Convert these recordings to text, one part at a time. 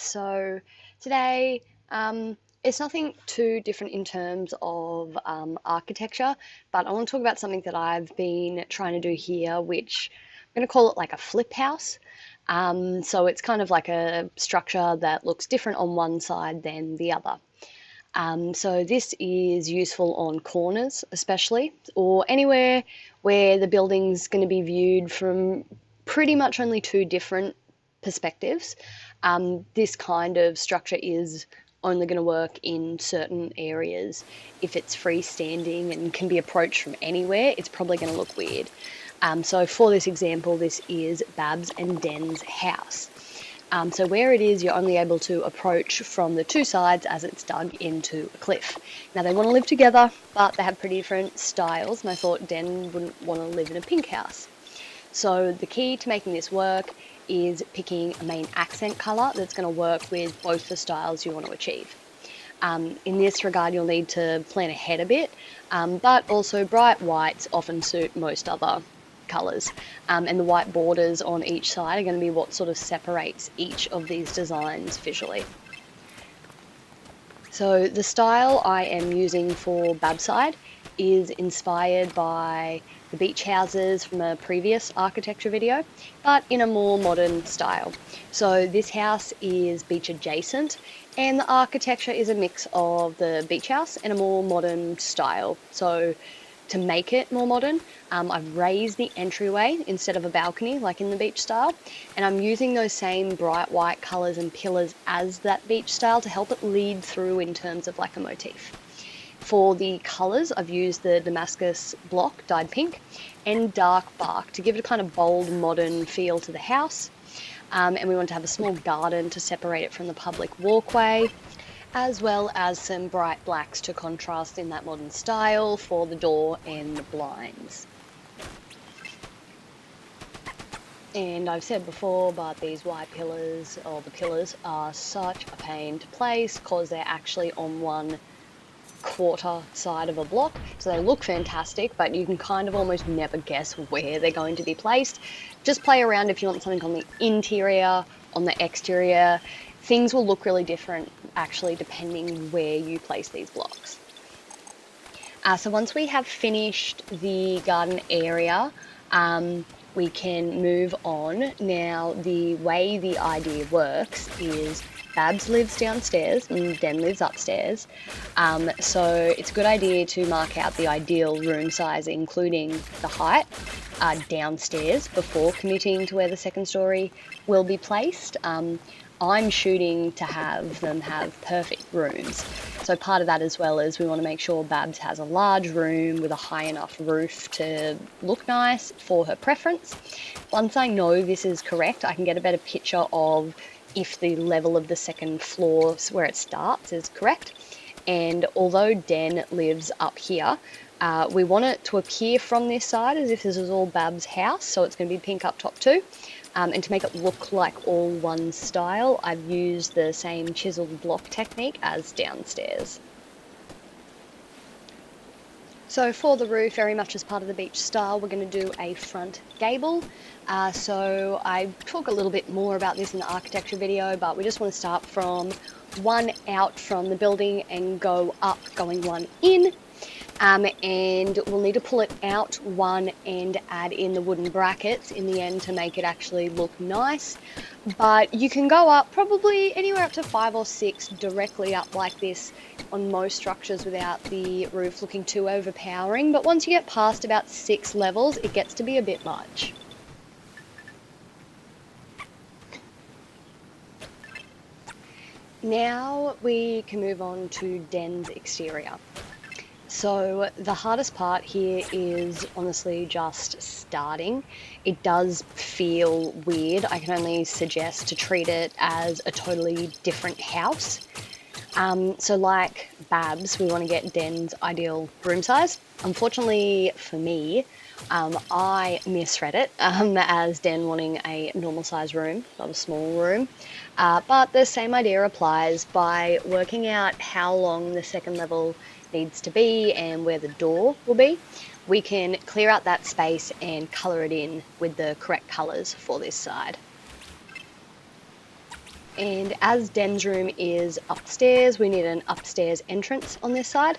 So today it's nothing too different in terms of architecture, but I want to talk about something that I've been trying to do here, which I'm going to call it like a flip house. So it's kind of like a structure that looks different on one side than the other. So this is useful on corners especially, or anywhere where the building's going to be viewed from pretty much only two different perspectives. This kind of structure is only going to work in certain areas. If it's freestanding and can be approached from anywhere, it's probably going to look weird. So for this example, this is Babs and Den's house. So where it is, you're only able to approach from the two sides as it's dug into a cliff. Now they want to live together, but they have pretty different styles, and I thought Den wouldn't want to live in a pink house. So the key to making this work is picking a main accent colour that's going to work with both the styles you want to achieve. In this regard, you'll need to plan ahead a bit, but also bright whites often suit most other colours, and the white borders on each side are going to be what sort of separates each of these designs visually. So the style I am using for Babside is inspired by the beach houses from a previous architecture video, but in a more modern style. So this house is beach adjacent, and the architecture is a mix of the beach house and a more modern style. So to make it more modern, I've raised the entryway instead of a balcony like in the beach style, and I'm using those same bright white colours and pillars as that beach style to help it lead through in terms of like a motif. For the colours, I've used the Damascus block dyed pink and dark bark to give it a kind of bold modern feel to the house, and we want to have a small garden to separate it from the public walkway, as well as some bright blacks to contrast in that modern style for the door and the blinds. And I've said before, but these white pillars, or the pillars, are such a pain to place because they're actually on one quarter side of a block. So they look fantastic, but you can kind of almost never guess where they're going to be placed. Just play around if you want something on the interior, on the exterior. Things will look really different actually depending where you place these blocks. So once we have finished the garden area, we can move on. Now the way the idea works is Babs lives downstairs and Den lives upstairs. So it's a good idea to mark out the ideal room size, including the height, downstairs before committing to where the second story will be placed. I'm shooting to have them have perfect rooms. So part of that as well is we want to make sure Babs has a large room with a high enough roof to look nice for her preference. Once I know this is correct, I can get a better picture of if the level of the second floor where it starts is correct. And although Den lives up here, we want it to appear from this side as if this is all Babs' house, so it's going to be pink up top too. And to make it look like all one style, I've used the same chiseled block technique as downstairs. So for the roof, very much as part of the beach style, we're going to do a front gable. So I talk a little bit more about this in the architecture video, but we just want to start from one out from the building and go up, going one in. And we'll need to pull it out one and add in the wooden brackets in the end to make it actually look nice. But you can go up probably anywhere up to 5 or 6 directly up like this on most structures without the roof looking too overpowering. But once you get past about 6 levels, it gets to be a bit much. Now we can move on to Den's exterior. So the hardest part here is honestly just starting. It does feel weird. I can only suggest to treat it as a totally different house. So like Babs, we want to get Den's ideal room size. Unfortunately for me, I misread it as Den wanting a normal size room, not a small room. But the same idea applies by working out how long the second level needs to be and where the door will be. We can clear out that space and colour it in with the correct colours for this side. And as Den's room is upstairs, we need an upstairs entrance on this side.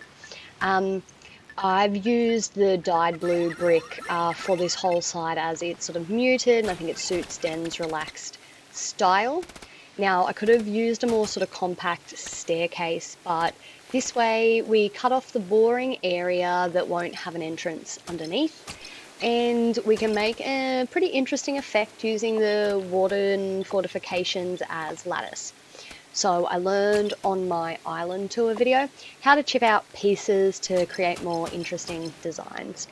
I've used the dyed blue brick for this whole side as it's sort of muted, and I think it suits Den's relaxed style. Now, I could have used a more sort of compact staircase, but this way we cut off the boring area that won't have an entrance underneath, and we can make a pretty interesting effect using the wooden fortifications as lattice. So I learned on my island tour video how to chip out pieces to create more interesting designs.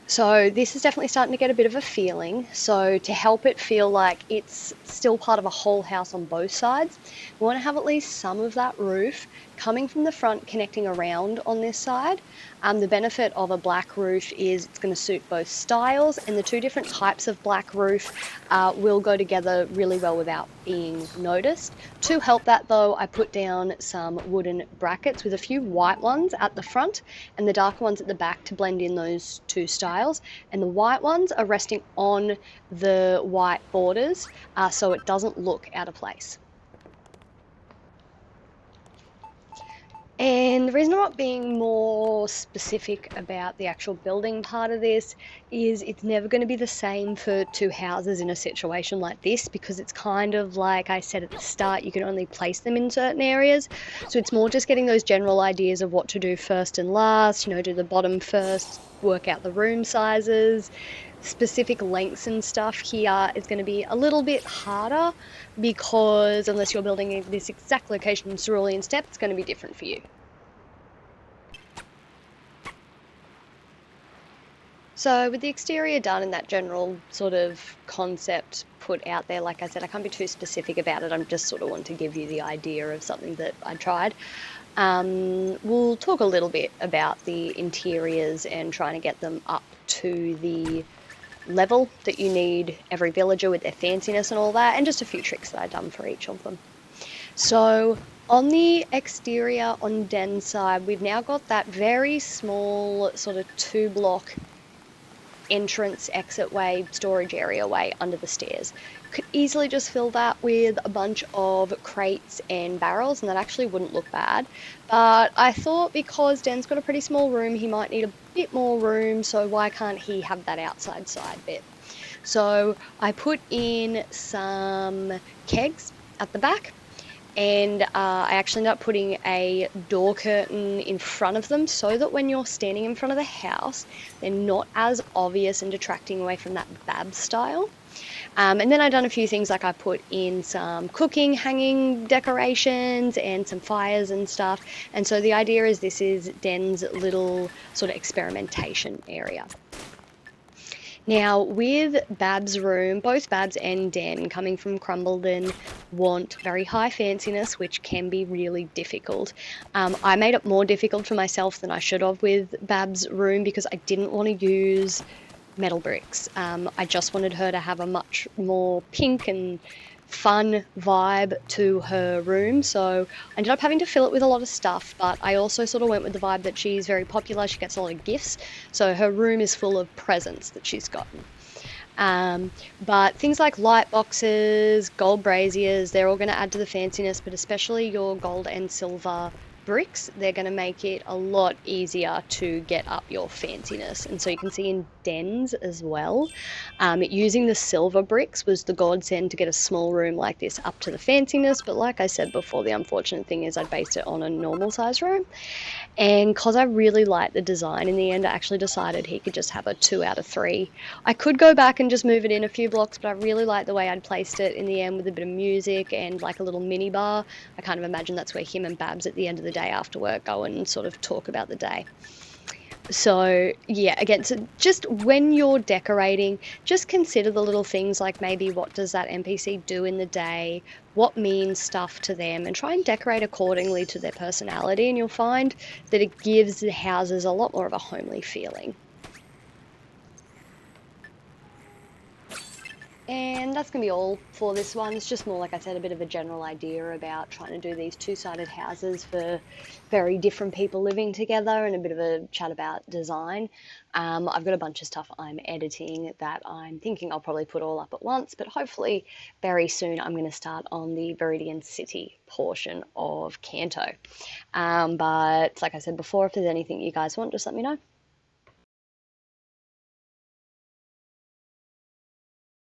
So this is definitely starting to get a bit of a feeling. So to help it feel like it's still part of a whole house on both sides, we want to have at least some of that roof coming from the front connecting around on this side. The benefit of a black roof is it's going to suit both styles, and the two different types of black roof will go together really well without being noticed. To help that though, I put down some wooden brackets with a few white ones at the front and the darker ones at the back to blend in those two styles. And the white ones are resting on the white borders so it doesn't look out of place. And the reason I'm not being more specific about the actual building part of this is it's never going to be the same for two houses in a situation like this, because it's kind of like I said at the start, you can only place them in certain areas. So it's more just getting those general ideas of what to do first and last, you know, do the bottom first, work out the room sizes. Specific lengths and stuff here is going to be a little bit harder, because unless you're building in this exact location in cerulean step, it's going to be different for you. So with the exterior done and that general sort of concept put out there, like I said, I can't be too specific about it. I'm just sort of want to give you the idea of something that I tried. We'll talk a little bit about the interiors and trying to get them up to the level that you need every villager with their fanciness and all that, and just a few tricks that I've done for each of them. So on the exterior on Den's side, we've now got that very small sort of 2-block entrance exit way, storage area way under the stairs. Could easily just fill that with a bunch of crates and barrels, and that actually wouldn't look bad. But I thought because Den's got a pretty small room, he might need a bit more room, so why can't he have that outside side bit? So I put in some kegs at the back, and I actually ended up putting a door curtain in front of them so that when you're standing in front of the house, they're not as obvious and detracting away from that Bab style. And then I've done a few things, like I put in some cooking hanging decorations and some fires and stuff. And so the idea is this is Den's little sort of experimentation area. Now with Bab's room, both Babs and Den, coming from Crumbledon, want very high fanciness, which can be really difficult. I made it more difficult for myself than I should have with Bab's room because I didn't want to use metal bricks. I just wanted her to have a much more pink and fun vibe to her room, so I ended up having to fill it with a lot of stuff, but I also sort of went with the vibe that she's very popular, she gets a lot of gifts, so her room is full of presents that she's gotten. But things like light boxes, gold braziers, they're all going to add to the fanciness, but especially your gold and silver bricks, they're going to make it a lot easier to get up your fanciness. And so you can see in Den's as well, using the silver bricks was the godsend to get a small room like this up to the fanciness. But like I said before, the unfortunate thing is I based it on a normal size room, and because I really liked the design, in the end I actually decided he could just have a 2 out of 3. I could go back and just move it in a few blocks, but I really liked the way I'd placed it in the end with a bit of music and like a little mini bar. I kind of imagine that's where him and Babs at the end of the day after work go and sort of talk about the day. So yeah, again, so just when you're decorating, just consider the little things like maybe what does that NPC do in the day, what means stuff to them, and try and decorate accordingly to their personality, and you'll find that it gives the houses a lot more of a homely feeling. And that's going to be all for this one. It's just more, like I said, a bit of a general idea about trying to do these two-sided houses for very different people living together and a bit of a chat about design. I've got a bunch of stuff I'm editing that I'm thinking I'll probably put all up at once, but hopefully very soon I'm going to start on the Viridian City portion of Kanto. But like I said before, if there's anything you guys want, just let me know.